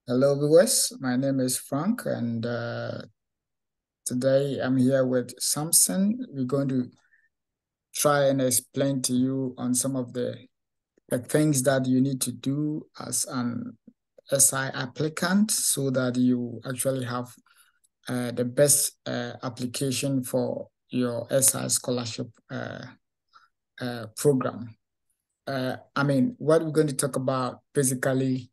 Hello, viewers. My name is Frank, and today I'm here with Samson. We're going to try and explain to you on some of the things that you need to do as an SI applicant so that you actually have the best application for your SI scholarship program. What we're going to talk about basically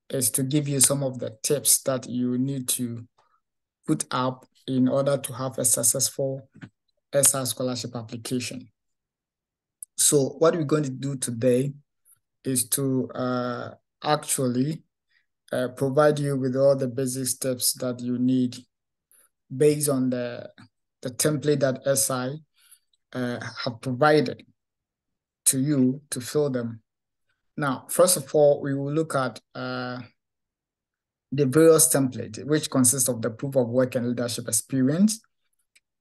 is to give you some of the tips that you need to put up in order to have a successful SI scholarship application. So what we're going to do today is to actually provide you with all the basic steps that you need based on the template that SI have provided to you to fill them. Now, first of all, we will look at the various template, which consists of the proof of work and leadership experience,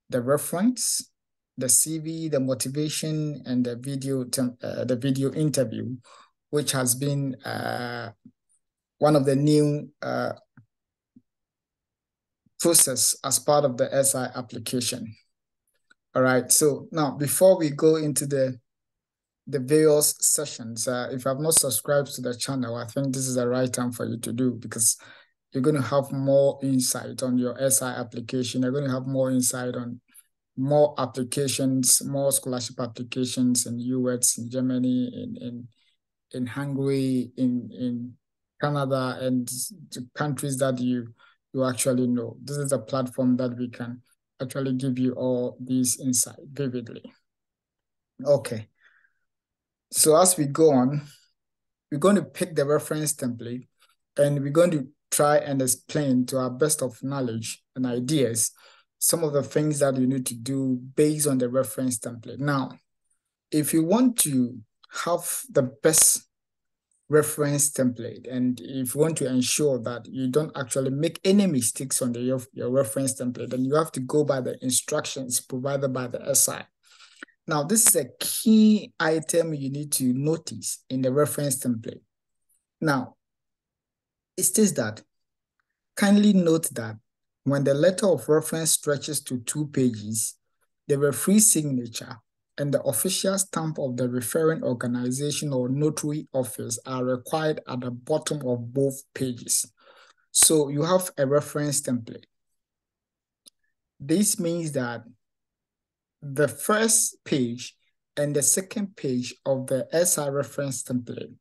the reference, the CV, the motivation, and the video interview, which has been one of the new process as part of the SI application. All right. So now, before we go into the various sessions, if you have not subscribed to the channel, I think this is the right time for you to do, because you're going to have more insight on your SI application. You're going to have more insight on more applications, more scholarship applications in US, in Germany, in Hungary, in Canada, and the countries that you actually know. This is a platform that we can actually give you all these insight vividly. Okay. So as we go on, we're going to pick the reference template, and we're going to try and explain to our best of knowledge and ideas some of the things that you need to do based on the reference template. Now, if you want to have the best reference template, and if you want to ensure that you don't actually make any mistakes on your reference template, then you have to go by the instructions provided by the SI. Now, this is a key item you need to notice in the reference template. Now, it states that, kindly note that when the letter of reference stretches to 2 pages, the referee signature and the official stamp of the referring organization or notary office are required at the bottom of both pages. So you have a reference template. This means that the first page and the second page of the SI reference template,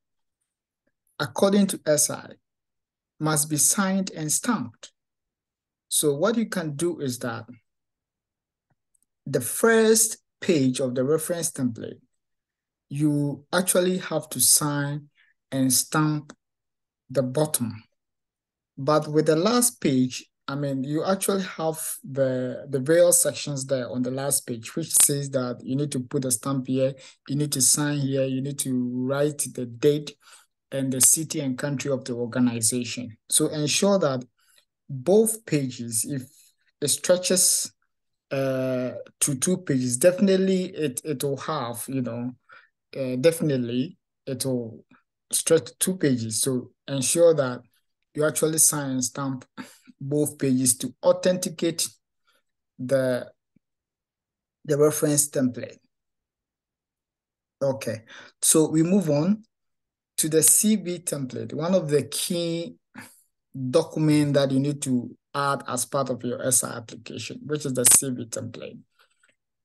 according to SI, must be signed and stamped. So what you can do is that the first page of the reference template, you actually have to sign and stamp the bottom. But with the last page, you actually have the various sections there on the last page, which says that you need to put a stamp here, you need to sign here, you need to write the date and the city and country of the organization. So ensure that both pages, if it stretches to 2 pages, definitely it will have, definitely it will stretch 2 pages. So ensure that you actually sign and stamp both pages to authenticate the reference template. Okay, so we move on to the CV template. One of the key documents that you need to add as part of your SI application, which is the CV template.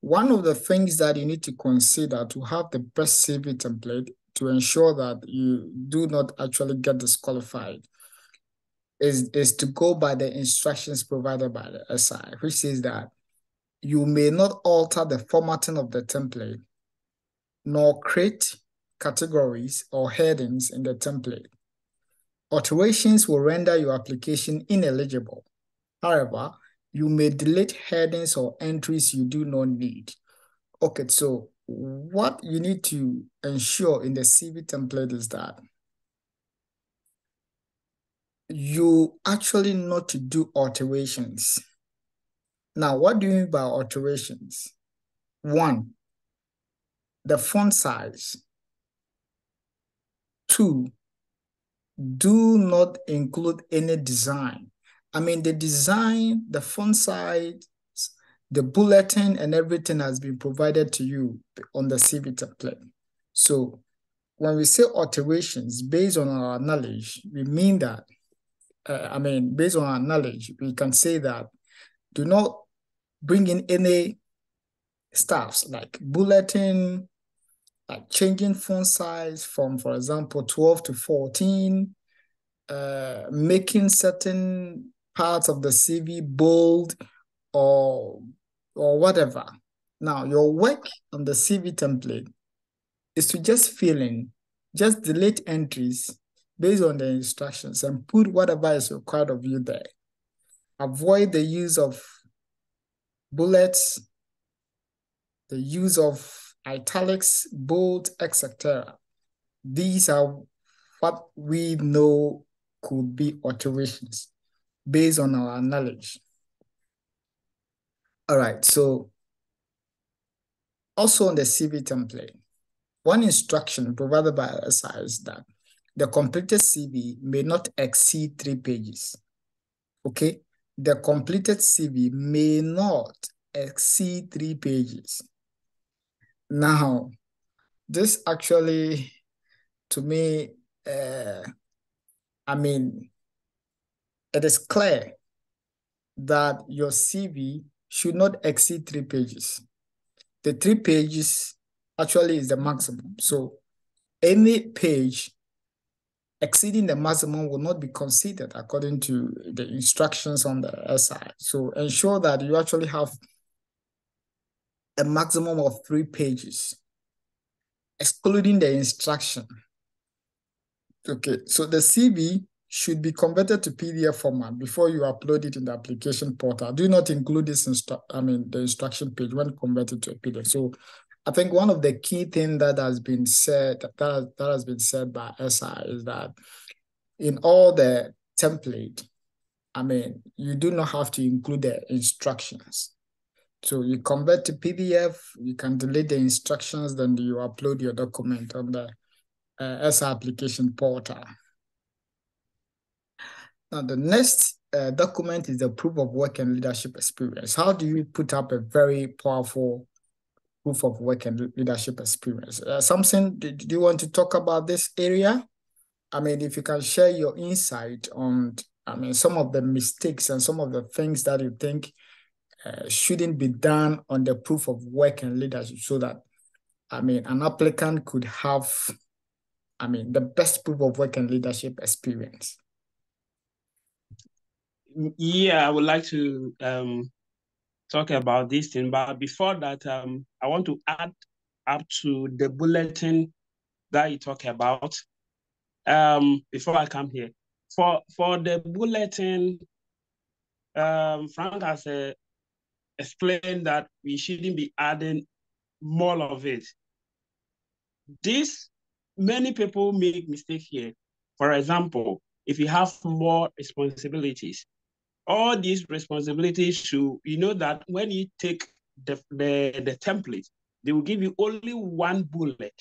One of the things that you need to consider to have the best CV template to ensure that you do not actually get disqualified is to go by the instructions provided by the SI, which says that you may not alter the formatting of the template, nor create categories or headings in the template. Alterations will render your application ineligible. However, you may delete headings or entries you do not need. Okay, so what you need to ensure in the CV template is that you actually not to do alterations. Now, what do you mean by alterations? 1, the font size. 2, do not include any design. I mean, the design, the font size, the bulletin, and everything has been provided to you on the CV template. So when we say alterations based on our knowledge, we mean that, based on our knowledge, we can say that do not bring in any stuffs like bulletin, like changing font size from, for example, 12 to 14, making certain parts of the CV bold or whatever. Now, your work on the CV template is to just fill in, just delete entries based on the instructions and put whatever is required of you there. Avoid the use of bullets, the use of italics, bold, etc. These are what we know could be alterations based on our knowledge. All right, so also on the CV template, one instruction provided by SI is that the completed CV may not exceed 3 pages. Okay, the completed CV may not exceed 3 pages. Now, this actually, to me, it is clear that your CV should not exceed 3 pages. The 3 pages actually is the maximum. So any page exceeding the maximum will not be considered according to the instructions on the SI. So ensure that you actually have a maximum of 3 pages, excluding the instruction. Okay, so the CV should be converted to PDF format before you upload it in the application portal. Do not include this the instruction page when converted to a PDF. So I think one of the key things that has been said by SI is that in all the template, you do not have to include the instructions. So you convert to PDF, you can delete the instructions, then you upload your document on the SI application portal. Now, the next document is the proof of work and leadership experience. How do you put up a very powerful proof of work and leadership experience? Samson, do you want to talk about this area? If you can share your insight on, some of the mistakes and some of the things that you think shouldn't be done on the proof of work and leadership so that, an applicant could have, the best proof of work and leadership experience. Yeah, I would like to talk about this thing, but before that, I want to add up to the bulletin that you talk about. Before I come here, for the bulletin, Frank has explained that we shouldn't be adding more of it. Many people make mistakes here. For example, if you have more responsibilities, all these responsibilities should, you know that when you take the template, they will give you only one bullet.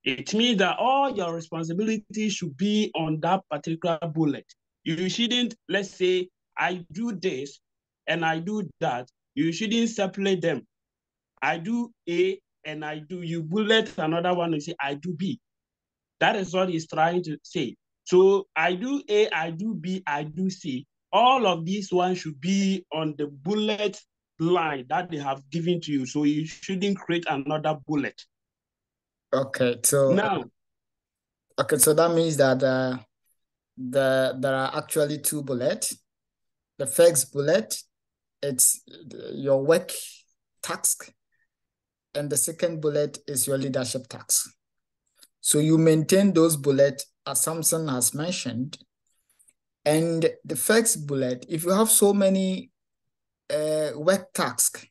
It means that all your responsibilities should be on that particular bullet. You shouldn't, let's say, I do this and I do that. You shouldn't separate them. I do A and you bullet another one and say, I do B. That is what he's trying to say. So I do A, I do B, I do C. All of these ones should be on the bullet line that they have given to you. So you shouldn't create another bullet. Okay, so now. Okay, so that means that there are actually 2 bullets. The first bullet, it's your work task, and the second bullet is your leadership task. So you maintain those bullets as Samson has mentioned. And the first bullet, if you have so many work tasks,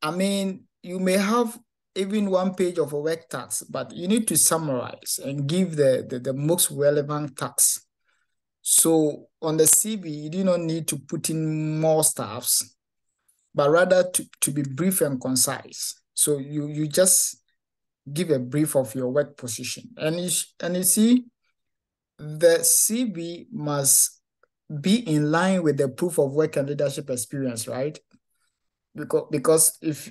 you may have even 1 page of a work task, but you need to summarize and give the most relevant tasks. So on the CV, you do not need to put in more stuffs, but rather to be brief and concise. So you just give a brief of your work position. And you see, the CV must be in line with the proof of work and leadership experience, right? Because if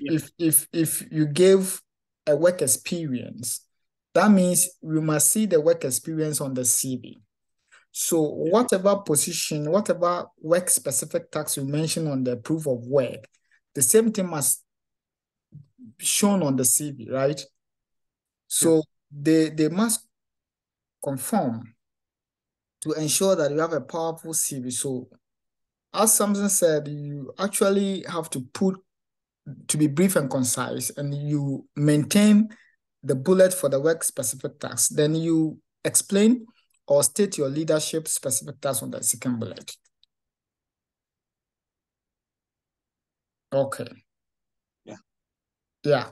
you give a work experience, that means we must see the work experience on the CV. So whatever position, whatever work specific task you mention on the proof of work, the same thing must be shown on the CV, right? So they must conform to ensure that you have a powerful CV. So as Samson said, you actually have to be brief and concise, and you maintain the bullet for the work specific task. Then you explain or state your leadership specific task on the second bullet. Okay. Yeah. Yeah.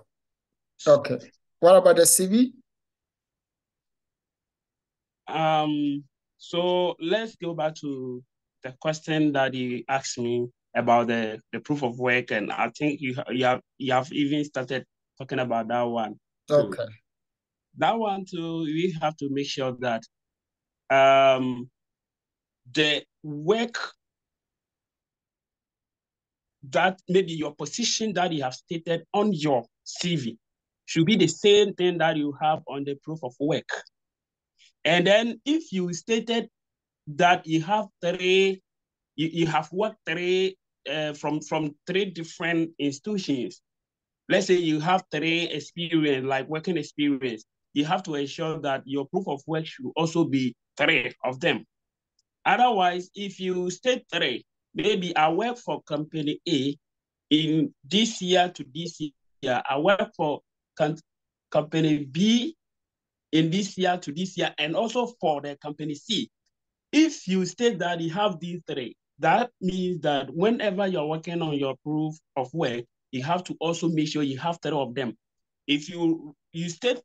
Okay. What about the CV? So let's go back to the question that you asked me about the proof of work, and I think you have even started talking about that one too. Okay. That one too, we have to make sure that the work that maybe your position that you have stated on your CV should be the same thing that you have on the proof of work. And then if you stated that you have you have worked from three different institutions, let's say you have three experience, like working experience, you have to ensure that your proof of work should also be three of them. Otherwise, if you state three, maybe I work for company A in this year to this year, I work for company B in this year to this year, and also for the company C. If you state that you have these three, that means that whenever you're working on your proof of work, you have to also make sure you have three of them. If you state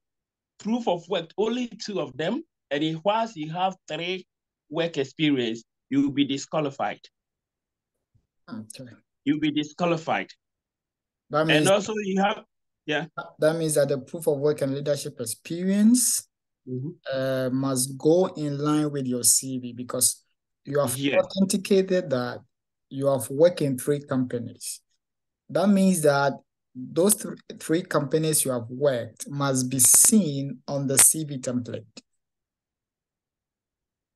proof of work, only two of them, and whilst you have three work experience, you will be disqualified. Okay. You'll be disqualified. That means, and also you have, that means that the proof of work and leadership experience must go in line with your CV, because you have authenticated that you have worked in three companies. That means that those three companies you have worked must be seen on the CV template.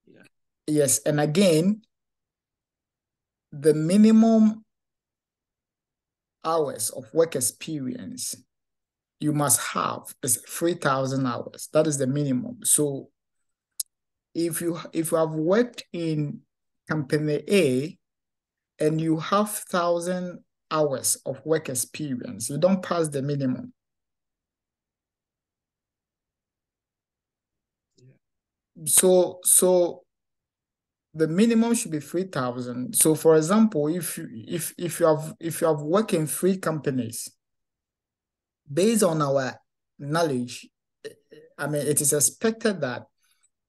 Yeah. Yes, and again, the minimum hours of work experience you must have is 3,000 hours. That is the minimum. So if you have worked in company A and you have 1,000 hours of work experience, you don't pass the minimum. Yeah. So the minimum should be 3,000. So for example, if you have worked in three companies, based on our knowledge, I mean, it is expected that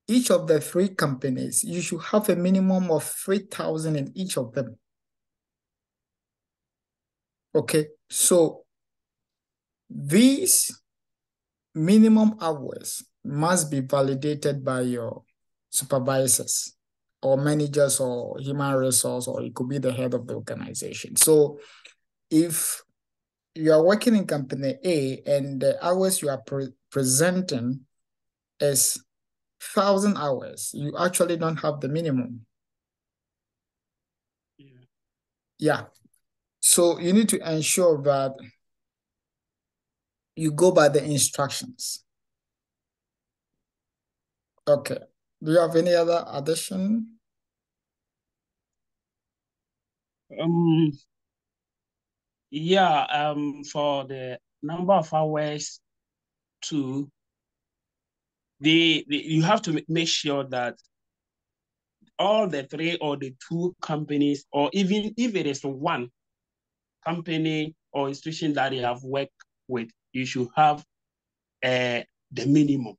each of the three companies, you should have a minimum of 3,000 in each of them. Okay, so these minimum hours must be validated by your supervisors or managers or human resource, or it could be the head of the organization. So if you are working in company A and the hours you are presenting is 1,000 hours, you actually don't have the minimum. Yeah. So you need to ensure that you go by the instructions. Okay. Do you have any other addition? Yeah, for the number of hours too, you have to make sure that all the three or the two companies, or even if it is one company or institution that you have worked with, you should have the minimum.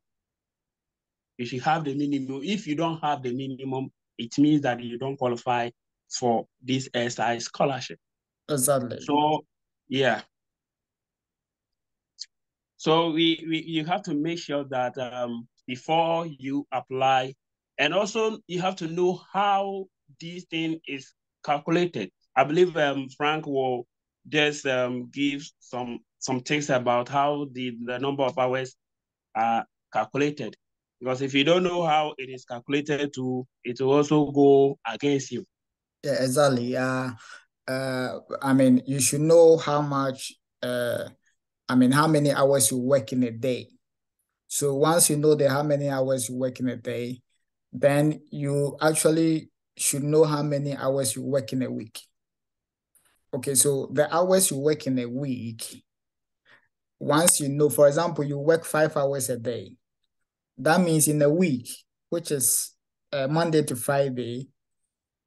You should have the minimum. If you don't have the minimum, it means that you don't qualify for this SI scholarship. Exactly. So, yeah. So you have to make sure that before you apply, And also you have to know how this thing is calculated. I believe Frank will just give some things about how the number of hours are calculated. Because if you don't know how it is calculated, it will also go against you. Yeah, exactly. I mean, you should know how much, how many hours you work in a day. So once you know how many hours you work in a day, then you actually should know how many hours you work in a week. Okay, so the hours you work in a week, once you know, for example, you work 5 hours a day, that means in a week, which is Monday to Friday,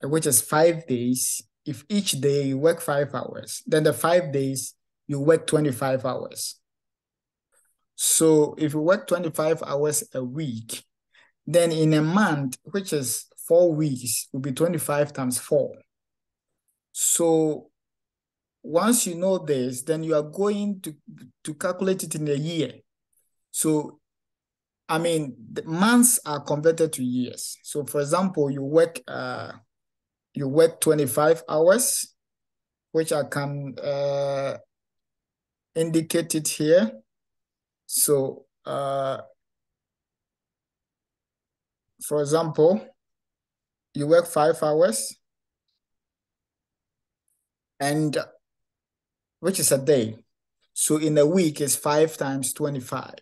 which is 5 days, if each day you work 5 hours, then the 5 days you work 25 hours. So if you work 25 hours a week, then in a month, which is 4 weeks, will be 25 times 4. So once you know this, then you are going to calculate it in a year. So, I mean, the months are converted to years. So, for example, you work 25 hours, which I can indicate it here. So, for example, you work 5 hours, and which is a day. So in a week is 5 times 25.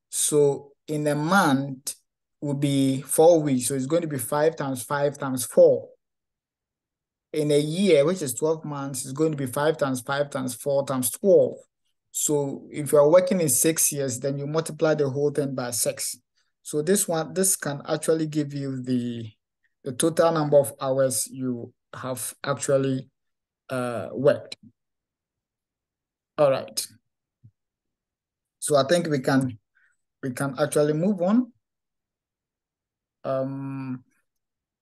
So in a month will be 4 weeks. So it's going to be 5 times 5 times 4. In a year, which is 12 months, it's going to be 5 times 5 times 4 times 12. So if you are working in 6 years, then you multiply the whole thing by 6. So this can actually give you the total number of hours you have actually worked. All right. So I think we can actually move on.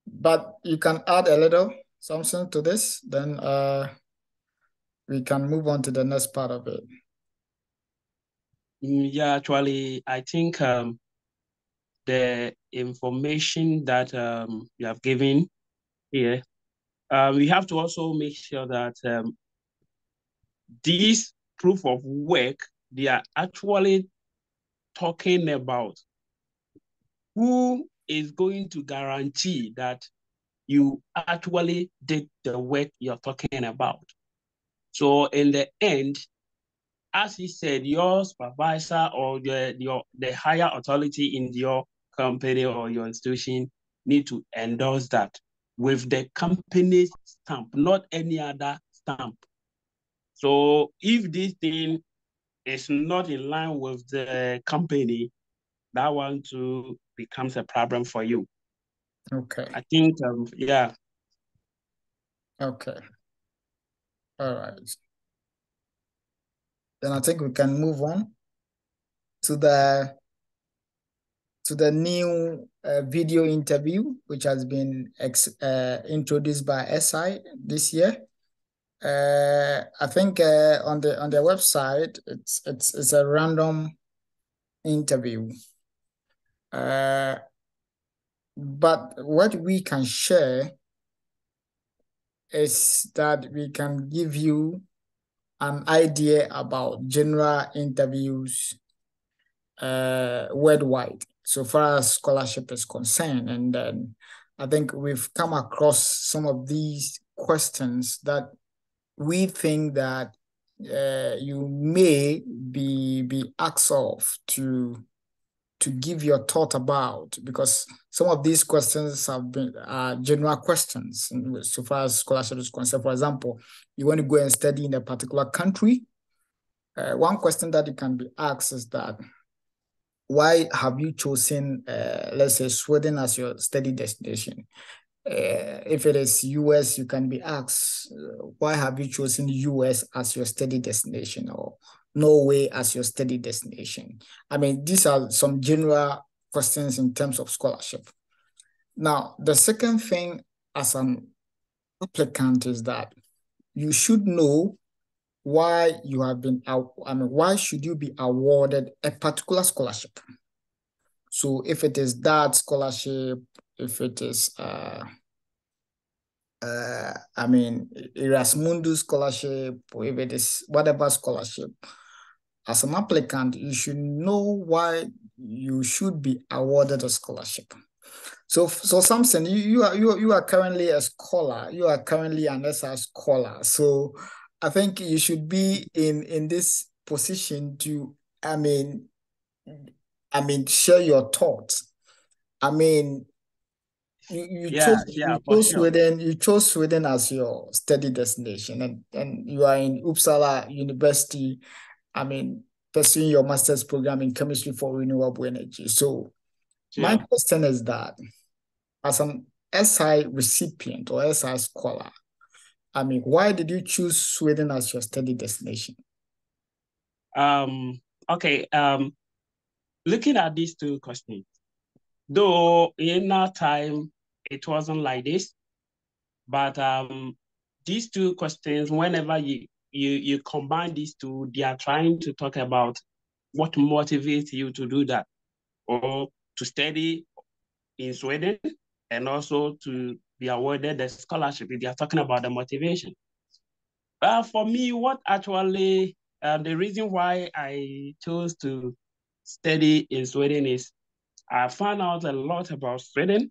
But you can add a little something to this, then we can move on to the next part of it. Yeah, actually, I think the information that you have given here, we have to also make sure that these proof of work, they are actually talking about who is going to guarantee that you actually did the work you're talking about. So in the end, as he said, your supervisor or the higher authority in your company or your institution need to endorse that with the company's stamp, not any other stamp. So if this thing is not in line with the company, that one too becomes a problem for you. Okay. I think, yeah. Okay. All right. Then I think we can move on to the new video interview, which has been introduced by SI this year. I think on their website, it's a random interview. But what we can share is that we can give you an idea about general interviews worldwide, so far as scholarship is concerned. And then I think we've come across some of these questions that we think that you may be asked of to give your thought about, because some of these questions have been general questions so far as scholarship is concerned. For example, you want to go and study in a particular country. One question that you can be asked is that, why have you chosen, let's say, Sweden as your study destination? If it is US, you can be asked, why have you chosen US as your study destination, or Norway as your study destination? I mean, these are some general questions in terms of scholarship. Now, the second thing as an applicant is that you should know why you have been out. I mean, why should you be awarded a particular scholarship? So if it is that scholarship, if it is I mean, Erasmus scholarship, or if it is whatever scholarship, as an applicant, you should know why you should be awarded a scholarship. So Samson, you are currently a scholar. You are currently an SI scholar. So I think you should be in this position to, I mean, share your thoughts. I mean, you chose for sure. Sweden as your study destination, and you are in Uppsala University. I mean, pursuing your master's program in chemistry for renewable energy. So my question is that, as an SI recipient or SI scholar, I mean, why did you choose Sweden as your study destination? Okay. Looking at these two questions, though in our time it wasn't like this, but these two questions, whenever you combine these two, they are trying to talk about what motivates you to do that, or to study in Sweden, and also to be awarded the scholarship. They are talking about the motivation. For me, what actually, the reason why I chose to study in Sweden is I found out a lot about Sweden.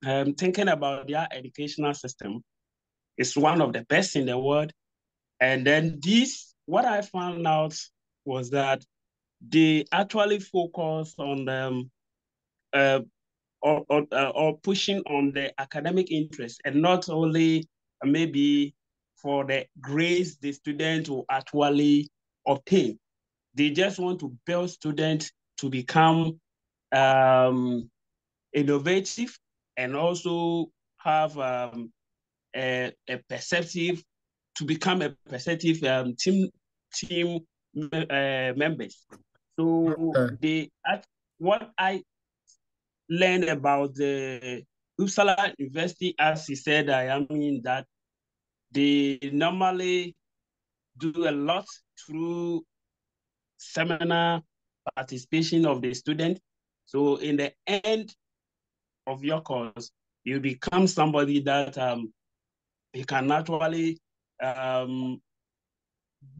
Thinking about their educational system, it's one of the best in the world. And then what I found out was that they actually focus on or pushing on the academic interest, and not only maybe for the grades the student will actually obtain. They just want to build students to become innovative, and also have a perceptive, to become a perceptive team members. So what I learned about the Uppsala University, as he said, I mean that they normally do a lot through seminar participation of the student. So in the end of your course, you become somebody that you can actually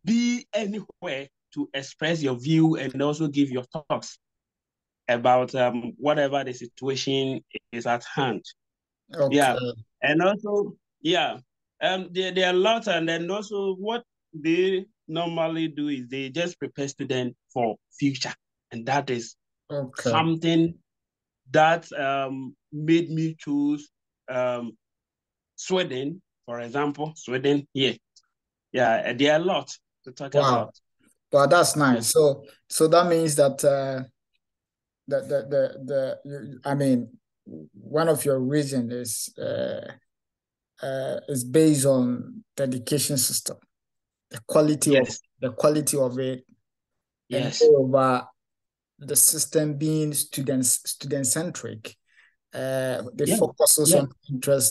be anywhere to express your view, and also give your thoughts about whatever the situation is at hand. Okay. Yeah, and also, there are a lot, and then also what they normally do is they just prepare students for future, and that is something that made me choose Sweden, for example. Sweden, yeah, there are a lot to talk about. Wow, that's nice. So that means that I mean, one of your reasons is based on the education system, the quality of it, and over the system being student centric. They focus also on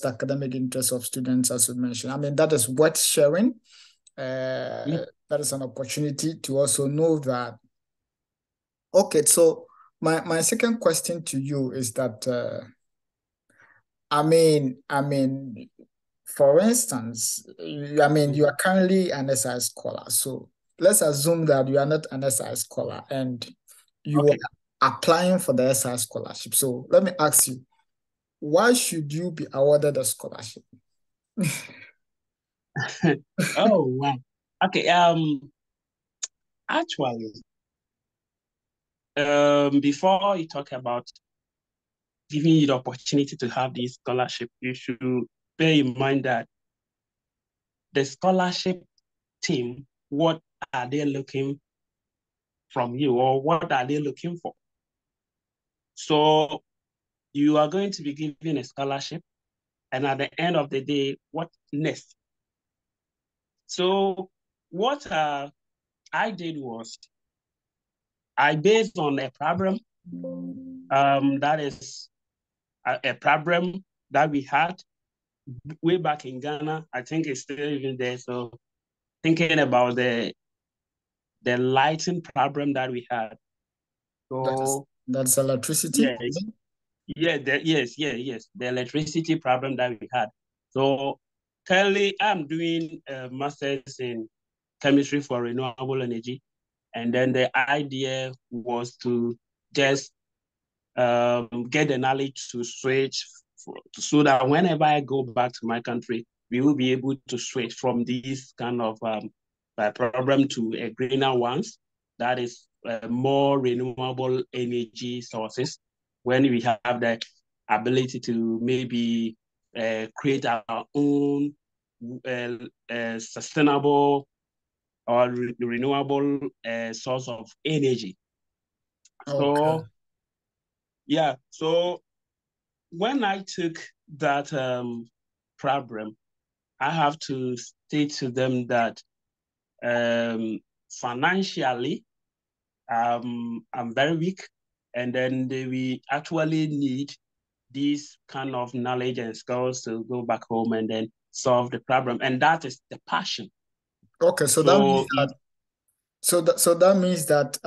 academic interest of students, as you mentioned. I mean, that is worth sharing. That is an opportunity to also know that. Okay, so my second question to you is that I mean, for instance, you are currently an SI scholar. So let's assume that you are not an SI scholar and you are applying for the SI scholarship. So let me ask you, why should you be awarded a scholarship? Oh, wow. Okay. Actually, before you talk about giving you the opportunity to have this scholarship, you should bear in mind that the scholarship team, what are they looking from you, or what are they looking for? So you are going to be given a scholarship, and at the end of the day, what next? So what I did was, I based on a problem that is a problem that we had way back in Ghana. I think it's still even there. So thinking about the lighting problem that we had. So that's electricity. yes, Yeah, yes, the electricity problem that we had. So currently, I'm doing a master's in chemistry for renewable energy, and then the idea was to just get the knowledge to switch so that whenever I go back to my country, we will be able to switch from these kind of problem to a greener ones that is more renewable energy sources when we have the ability to maybe create our own sustainable or renewable source of energy. Okay. So, yeah, so when I took that problem, I have to state to them that financially, I'm very weak, and then we actually need this kind of knowledge and skills to go back home and then solve the problem, and that is the passion. Okay, so that means So that so that means that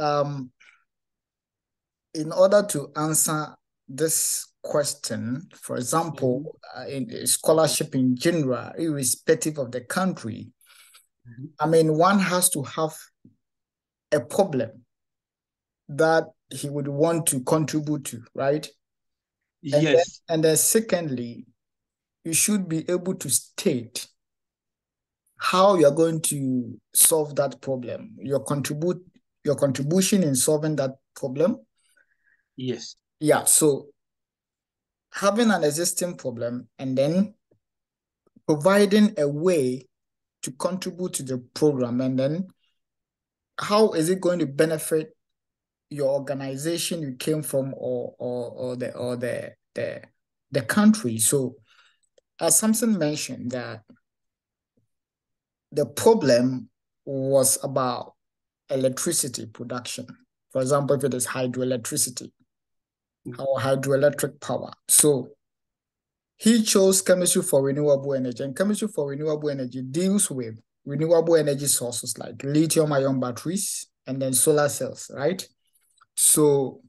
in order to answer this question, for example, in scholarship in general, irrespective of the country, I mean, one has to have a problem that he would want to contribute to, right? yes, And then secondly, you should be able to state how you're going to solve that problem, your contribution in solving that problem. yes, Yeah, so having an existing problem and then providing a way to contribute to the program, and then how is it going to benefit your organization you came from, or the country. So as Samson mentioned, that the problem was about electricity production. For example, if it is hydroelectricity or hydroelectric power. So he chose chemistry for renewable energy, and chemistry for renewable energy deals with renewable energy sources like lithium-ion batteries and then solar cells, right? So,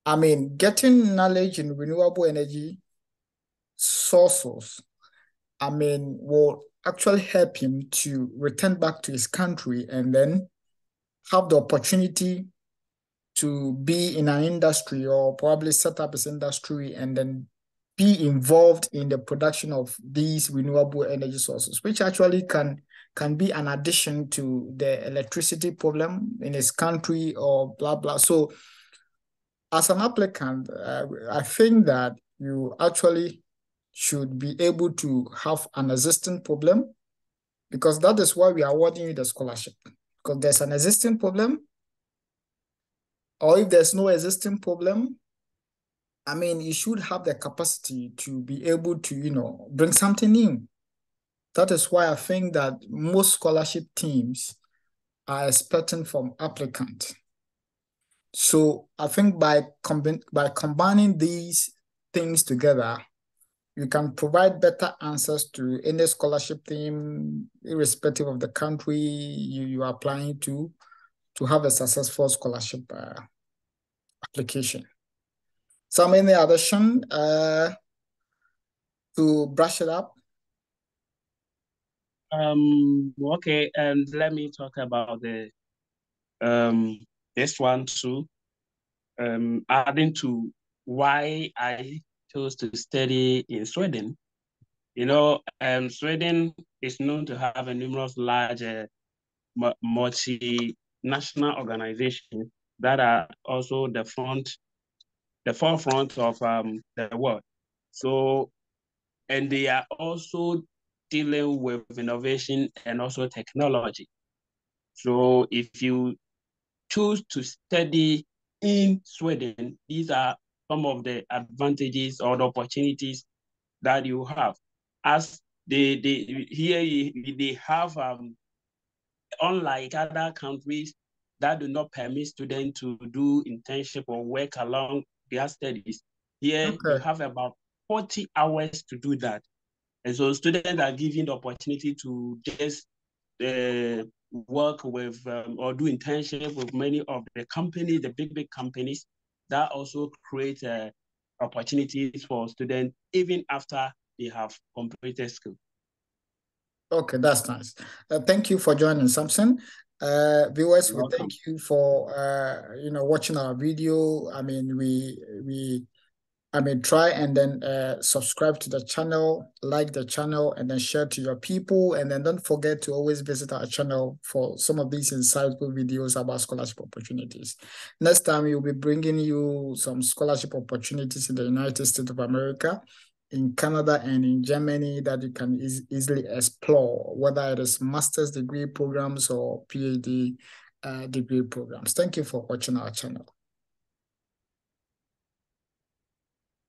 I mean, getting knowledge in renewable energy sources, I mean, will actually help him to return back to his country and then have the opportunity to be in an industry or probably set up his industry and then be involved in the production of these renewable energy sources, which actually can be an addition to the electricity problem in his country or blah, blah. So as an applicant, I think that you actually should be able to have an existing problem, because that is why we are awarding you the scholarship, because there's an existing problem. Or if there's no existing problem, I mean, you should have the capacity to be able to, bring something new. That is why I think that most scholarship teams are expecting from applicants. So I think by combining these things together, you can provide better answers to any scholarship team, irrespective of the country you are applying to have a successful scholarship application. Some any addition to brush it up? Okay, and let me talk about the this one too. Adding to why I chose to study in Sweden. Sweden is known to have a numerous large multinational organizations that are also the forefront of the world. So, and they are also dealing with innovation and also technology. So, if you choose to study in Sweden, these are some of the advantages or the opportunities that you have. As they have unlike other countries that do not permit students to do internship or work along their studies, here you Okay. have about 40 hours to do that. And so students are given the opportunity to just work with or do internship with many of the companies, the big companies that also create opportunities for students even after they have completed school. Okay, that's nice. Thank you for joining, Samson. Viewers, we thank you for watching our video. I mean, try and then subscribe to the channel, like the channel, and then share to your people. And then don't forget to always visit our channel for some of these insightful videos about scholarship opportunities. Next time, we'll be bringing you some scholarship opportunities in the United States of America, in Canada, and in Germany that you can easily explore, whether it is master's degree programs or PhD degree programs. Thank you for watching our channel.